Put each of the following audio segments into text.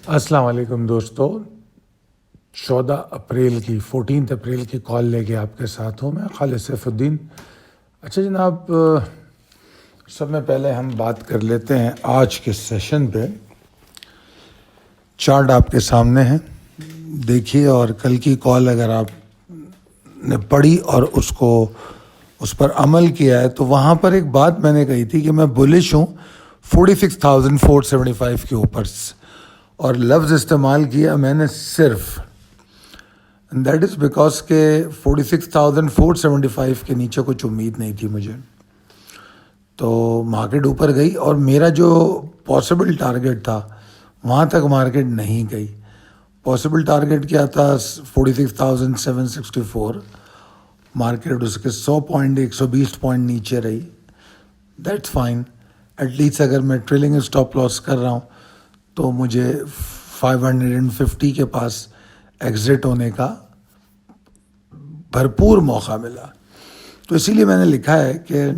السلام علیکم دوستو، 14 اپریل کی کال لے کے آپ کے ساتھ ہوں میں خالد سیف الدین۔ اچھا جناب، سب میں پہلے ہم بات کر لیتے ہیں آج کے سیشن پہ۔ چارٹ آپ کے سامنے ہے، دیکھیے، اور کل کی کال اگر آپ نے پڑھی اور اس پر عمل کیا ہے تو وہاں پر ایک بات میں نے کہی تھی کہ میں بلش ہوں 46,475 کے اوپر، اور لفظ استعمال کیا میں نے صرف، دیٹ از بیکاز کہ 46,475 کے نیچے کچھ امید نہیں تھی مجھے، تو مارکیٹ اوپر گئی اور میرا جو پاسبل ٹارگیٹ تھا وہاں تک مارکیٹ نہیں گئی۔ پاسبل ٹارگیٹ کیا تھا 46,764، مارکیٹ اس کے 100 پوائنٹ 120 پوائنٹ نیچے رہی، دیٹس فائن۔ ایٹ لیسٹ اگر میں ٹریلنگ اسٹاپ لاس کر رہا ہوں تو مجھے 550 کے پاس ایگزٹ ہونے کا بھرپور موقع ملا۔ تو اسی لیے میں نے لکھا ہے کہ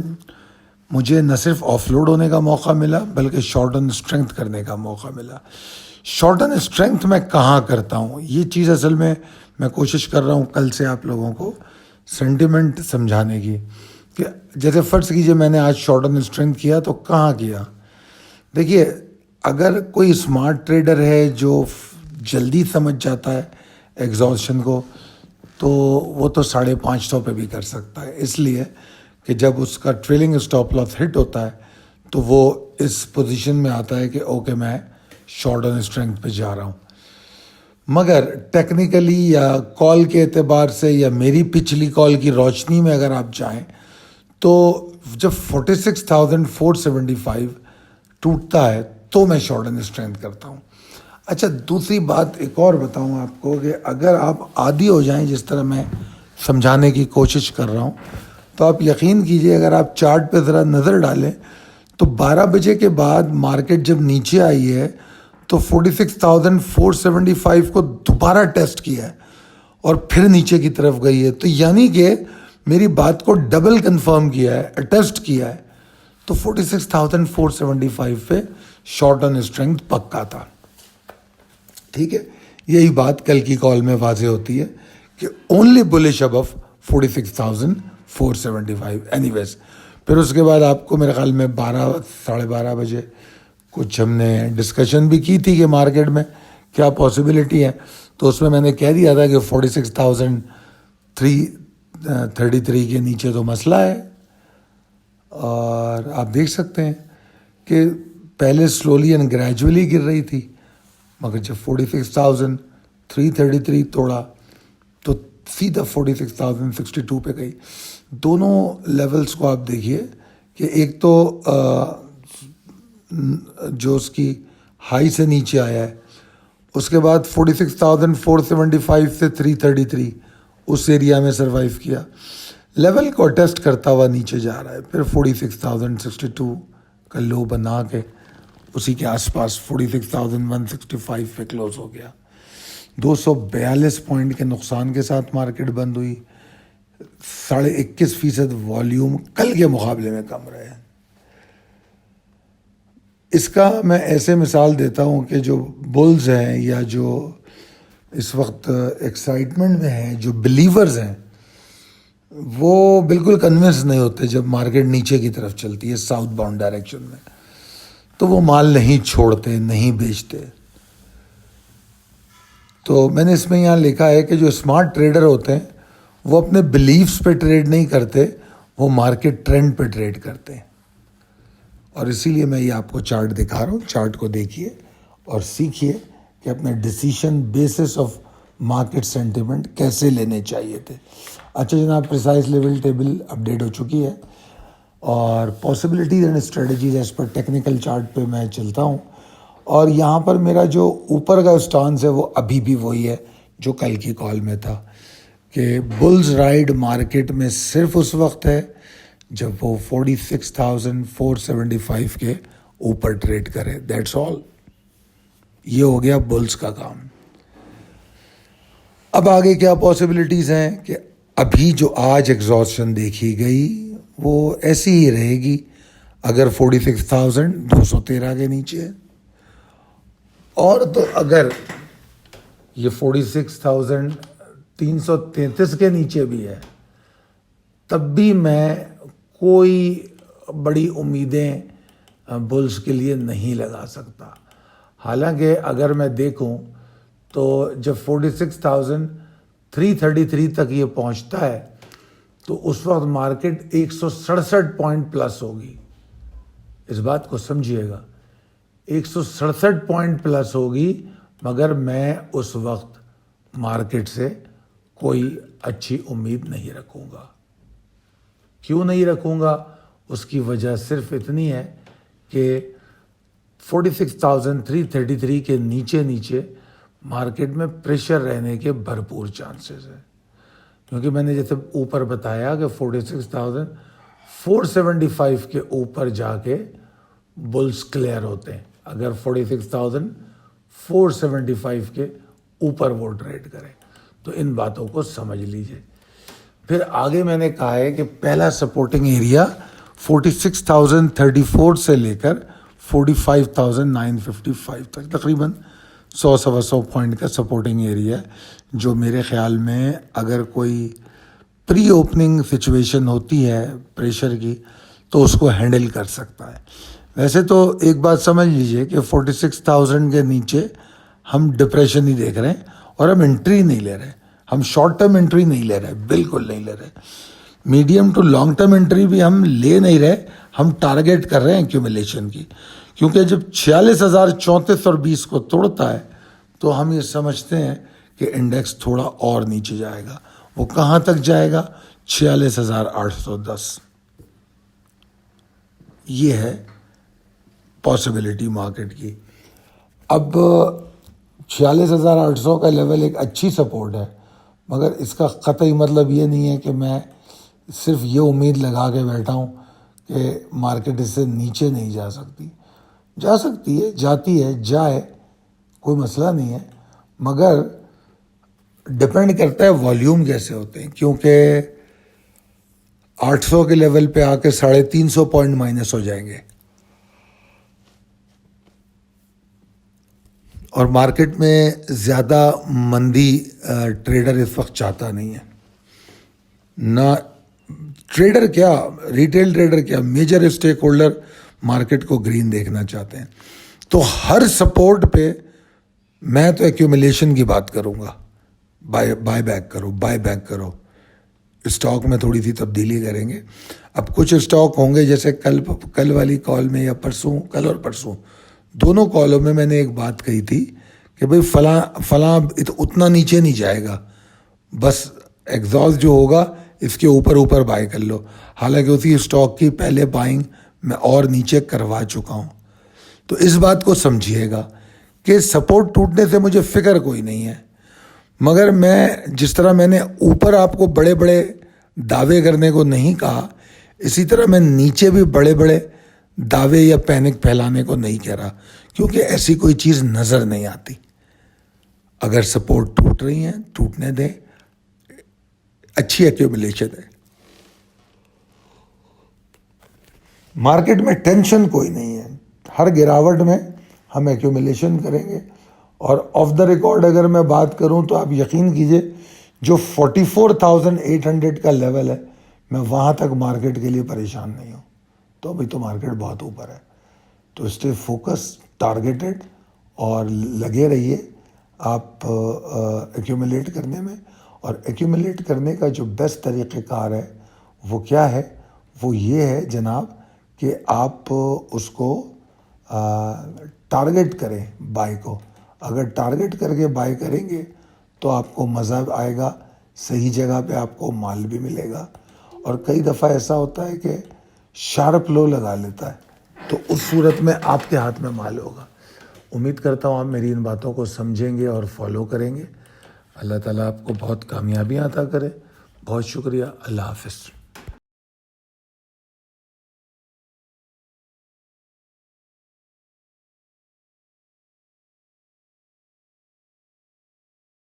مجھے نہ صرف آف لوڈ ہونے کا موقع ملا بلکہ شارٹ ٹرم اسٹرینتھ کرنے کا موقع ملا۔ شارٹ ٹرم اسٹرینتھ میں کہاں کرتا ہوں، یہ چیز اصل میں کوشش کر رہا ہوں کل سے آپ لوگوں کو سینٹیمنٹ سمجھانے کی، کہ جیسے فرض کیجئے میں نے آج شارٹ ٹرم اسٹرینتھ کیا تو کہاں کیا۔ دیکھیے، اگر کوئی اسمارٹ ٹریڈر ہے جو جلدی سمجھ جاتا ہے ایگزاسشن کو تو وہ تو 550 پہ بھی کر سکتا ہے، اس لیے کہ جب اس کا ٹریلنگ اسٹاپ لاس ہٹ ہوتا ہے تو وہ اس پوزیشن میں آتا ہے کہ اوکے میں شارٹ ٹرم اسٹرینتھ پہ جا رہا ہوں۔ مگر ٹیکنیکلی یا کال کے اعتبار سے یا میری پچھلی کال کی روشنی میں اگر آپ جائیں تو جب 46,475 ٹوٹتا ہے تو میں شارٹ ٹرم اسٹرینتھ کرتا ہوں۔ اچھا، دوسری بات ایک اور بتاؤں آپ کو کہ اگر آپ عادی ہو جائیں جس طرح میں سمجھانے کی کوشش کر رہا ہوں تو آپ یقین کیجئے، اگر آپ چارٹ پہ ذرا نظر ڈالیں تو 12 بجے کے بعد مارکیٹ جب نیچے آئی ہے تو 46,475 کو دوبارہ ٹیسٹ کیا ہے اور پھر نیچے کی طرف گئی ہے، تو یعنی کہ میری بات کو ڈبل کنفرم کیا ہے، اٹیسٹ کیا ہے، تو 46,475 پہ شارٹ ٹرم اسٹرینتھ پکا تھا۔ ٹھیک ہے، یہی بات کل کی کال میں واضح ہوتی ہے کہ اونلی بلش ابو 46,475۔ اینی ویز، پھر اس کے بعد آپ کو میرے خیال میں 12 بجے کچھ ہم نے ڈسکشن بھی کی تھی کہ مارکیٹ میں کیا پاسبلٹی ہے، تو اس میں میں نے کہہ دیا تھا کہ 46,333 کے نیچے تو مسئلہ ہے، اور آپ دیکھ سکتے ہیں کہ پہلے سلولی اینڈ گریجولی گر رہی تھی، مگر جب 46,333 توڑا تو سیدھا 46,062 پہ گئی۔ دونوں لیولز کو آپ دیکھیے کہ ایک تو جو اس کی ہائی سے نیچے آیا ہے، اس کے بعد 46,475 سے 333 اس ایریا میں سروائیو کیا، لیول کو ٹیسٹ کرتا ہوا نیچے جا رہا ہے، پھر 46,062 کا لو بنا کے اسی کے آس پاس 46,165 پہ کلوز ہو گیا۔ 242 پوائنٹ کے نقصان کے ساتھ مارکیٹ بند ہوئی، 21.5% والیوم کل کے مقابلے میں کم رہے ہیں۔ اس کا میں ایسے مثال دیتا ہوں کہ جو بلز ہیں یا جو اس وقت ایکسائٹمنٹ میں ہیں، جو بلیورز ہیں، وہ بالکل کنونس نہیں ہوتے جب مارکیٹ نیچے کی طرف چلتی ہے ساؤتھ باؤنڈ ڈائریکشن میں، تو وہ مال نہیں چھوڑتے، نہیں بیچتے۔ تو میں نے اس میں یہاں لکھا ہے کہ جو اسمارٹ ٹریڈر ہوتے ہیں وہ اپنے بلیفز پہ ٹریڈ نہیں کرتے، وہ مارکیٹ ٹرینڈ پہ ٹریڈ کرتے ہیں، اور اسی لیے میں یہ آپ کو چارٹ دکھا رہا ہوں۔ چارٹ کو دیکھیے اور سیکھیے کہ اپنے decision basis of market sentiment کیسے لینے چاہیے تھے۔ اچھا جناب، پریسائز لیول ٹیبل اپڈیٹ ہو چکی ہے، اور possibilities and strategies as per technical chart پہ میں چلتا ہوں، اور یہاں پر میرا جو اوپر کا اسٹانس ہے وہ ابھی بھی وہی ہے جو کل کی کال میں تھا، کہ بلز رائڈ مارکیٹ میں صرف اس وقت ہے جب وہ 46,475 کے اوپر ٹریڈ کرے، دیٹس آل۔ یہ ہو گیا بلز کا کام۔ اب آگے کیا پاسبلٹیز ہیں کہ ابھی جو آج ایگزاسشن دیکھی گئی وہ ایسی ہی رہے گی اگر 46,213 کے نیچے ہے، اور تو اگر یہ 46,333 کے نیچے بھی ہے تب بھی میں کوئی بڑی امیدیں بلز کے لیے نہیں لگا سکتا. حالانکہ اگر میں دیکھوں تو جب 46,333 تک یہ پہنچتا ہے تو اس وقت مارکیٹ 167 پوائنٹ پلس ہوگی. اس بات کو سمجھیے گا, 167 پوائنٹ پلس ہوگی, مگر میں اس وقت مارکیٹ سے کوئی اچھی امید نہیں رکھوں گا. کیوں نہیں رکھوں گا؟ اس کی وجہ صرف اتنی ہے کہ 46,333 کے نیچے مارکیٹ میں پریشر رہنے کے بھرپور چانسز ہیں. کیونکہ میں نے جیسے اوپر بتایا کہ 46,475 کے اوپر جا کے بلز کلیئر ہوتے ہیں اگر 46,475 کے اوپر وہ ٹریڈ کریں. تو ان باتوں کو سمجھ لیجئے. پھر آگے میں نے کہا ہے کہ پہلا سپورٹنگ ایریا 46,034 سے لے کر 45,955 تک تقریباً 100 پوائنٹ کا سپورٹنگ ایریا ہے, جو میرے خیال میں اگر کوئی پری اوپننگ سچویشن ہوتی ہے پریشر کی تو اس کو ہینڈل کر سکتا ہے. ویسے تو ایک بات سمجھ لیجئے کہ 46,000 کے نیچے ہم ڈپریشن ہی دیکھ رہے ہیں اور ہم انٹری نہیں لے رہے, ہم شارٹ ٹرم انٹری نہیں لے رہے, بالکل نہیں لے رہے. Medium to long term entry بھی ہم لے نہیں رہے, ہم ٹارگیٹ کر رہے ہیں ایکیومولیشن کی. کیونکہ جب 46,034 اور 20 کو توڑتا ہے تو ہم یہ سمجھتے ہیں کہ انڈیکس تھوڑا اور نیچے جائے گا. وہ کہاں تک جائے گا؟ 46,810. یہ ہے پاسبلٹی مارکیٹ کی. اب 46,800 کا لیول ایک اچھی سپورٹ ہے, مگر اس کا قطعی مطلب یہ نہیں ہے کہ میں صرف یہ امید لگا کے بیٹھا ہوں کہ مارکیٹ اس سے نیچے نہیں جا سکتی. جا سکتی ہے, جاتی ہے, جائے, کوئی مسئلہ نہیں ہے, مگر ڈپینڈ کرتا ہے والیوم کیسے ہوتے ہیں. کیونکہ 800 کے لیول پہ آ کے 350 پوائنٹ مائنس ہو جائیں گے, اور مارکیٹ میں زیادہ مندی ٹریڈر اس وقت چاہتا نہیں ہے. نہ ٹریڈر کیا, ریٹیل ٹریڈر کیا, میجر اسٹیک ہولڈر مارکیٹ کو گرین دیکھنا چاہتے ہیں. تو ہر سپورٹ پہ میں تو ایکیومولیشن کی بات کروں گا, بائی بیک کرو. اسٹاک میں تھوڑی سی تبدیلی کریں گے. اب کچھ اسٹاک ہوں گے جیسے کل والی کال میں یا کل اور پرسوں دونوں کالوں میں نے ایک بات کہی تھی کہ بھئی فلاں اتنا نیچے نہیں جائے گا, بس ایگزاسٹ جو ہوگا اس کے اوپر بائی کر لو. حالانکہ اسی اسٹاک کی پہلے بائنگ میں اور نیچے کروا چکا ہوں. تو اس بات کو سمجھیے گا کہ سپورٹ ٹوٹنے سے مجھے فکر کوئی نہیں ہے, مگر میں جس طرح میں نے اوپر آپ کو بڑے بڑے دعوے کرنے کو نہیں کہا, اسی طرح میں نیچے بھی بڑے بڑے دعوے یا پینک پھیلانے کو نہیں کہہ رہا, کیونکہ ایسی کوئی چیز نظر نہیں آتی. اگر سپورٹ ٹوٹ رہی ہیں ٹوٹنے دیں, اچھی ایکیومولیشن ہے. مارکیٹ میں ٹینشن کوئی نہیں ہے, ہر گراوٹ میں ہم ایکیومولیشن کریں گے. اور آف دا ریکارڈ اگر میں بات کروں تو آپ یقین کیجئے جو 44,800 کا لیول ہے میں وہاں تک مارکیٹ کے لیے پریشان نہیں ہوں. تو ابھی تو مارکیٹ بہت اوپر ہے, تو اسٹے فوکس, ٹارگیٹڈ, اور لگے رہیے آپ ایکیومولیٹ کرنے میں. اور ایکیومولیٹ کرنے کا جو بیسٹ طریقہ کار ہے وہ کیا ہے؟ وہ یہ ہے جناب کہ آپ اس کو ٹارگیٹ کریں بائی کو. اگر ٹارگیٹ کر کے بائی کریں گے تو آپ کو مزہ آئے گا, صحیح جگہ پہ آپ کو مال بھی ملے گا. اور کئی دفعہ ایسا ہوتا ہے کہ شارپ لو لگا لیتا ہے, تو اس صورت میں آپ کے ہاتھ میں مال ہوگا. امید کرتا ہوں آپ میری ان باتوں کو سمجھیں گے اور فالو کریں گے. اللہ تعالیٰ آپ کو بہت کامیابیاں عطا کرے. بہت شکریہ. اللہ حافظ.